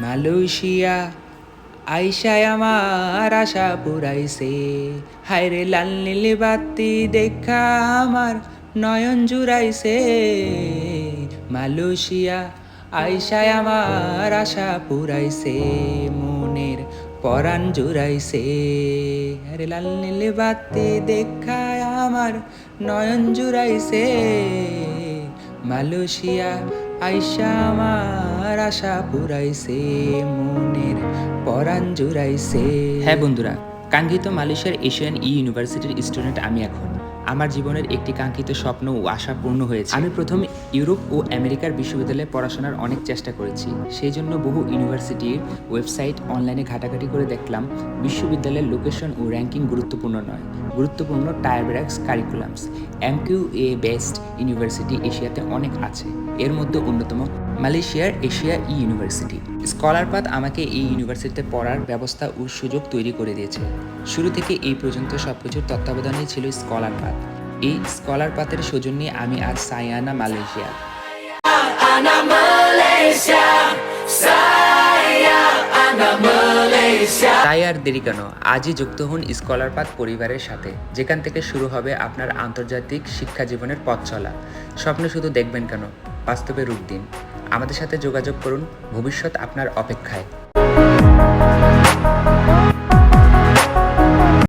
Malaysia আইসায় আমার আশা পুরাইছে, হায়রে লাল নীল বাতি দেখা আমার নয়ন জুড়াইছে। মালয়েশিয়া আইসায় আমার আশা পুরাইছে, মনের পরাণ জুড়াইছে। আরে লাল নীল বাতি দেখা আমার নয়ন জুড়াইছে। মালয়েশিয়া আইসা আমার আশা পুরাইছে, মনের পরাণ জুড়াইছে। হ্যাঁ বন্ধুরা, কাঙ্ক্ষিত মালয়েশিয়ার এশিয়ান ইউনিভার্সিটির স্টুডেন্ট আমি এখন। আমার জীবনের একটি কাঙ্ক্ষিত স্বপ্ন ও আশা পূর্ণ হয়েছে। আমি প্রথমে ইউরোপ ও আমেরিকার বিশ্ববিদ্যালয়ে পড়াশোনার অনেক চেষ্টা করেছি। সেই জন্য বহু ইউনিভার্সিটির ওয়েবসাইট অনলাইনে ঘাটাঘাটি করে দেখলাম বিশ্ববিদ্যালয়ের লোকেশন ও র্যাঙ্কিং গুরুত্বপূর্ণ নয়, গুরুত্বপূর্ণ টায়ারব্যাক্স কারিকুলামস। MQA বেস্ট ইউনিভার্সিটি এশিয়াতে অনেক আছে, এর মধ্যে অন্যতম মালয়েশিয়ার এশিয়া ইউনিভার্সিটি। স্কলার পাথ আমাকে এই ইউনিভার্সিটিতে পড়ার ব্যবস্থা ও সুযোগ তৈরি করে দিয়েছে। শুরু থেকে এই পর্যন্ত সবকিছুর তত্ত্বাবধানেই ছিল স্কলার পাথ। এই স্কলার পাথের সৌজন্যে আমি আজ সায়ানা মালয়েশিয়া। তাই আর দেরি কেন, আজই যুক্ত হন স্কলার পাথ পরিবারের সাথে, যেখান থেকে শুরু হবে আপনার আন্তর্জাতিক শিক্ষা জীবনের পথ চলা। স্বপ্ন শুধু দেখবেন কেন, বাস্তবে রূপ দিন। আমাদের সাথে যোগাযোগ করুন, ভবিষ্যৎ আপনার অপেক্ষায়।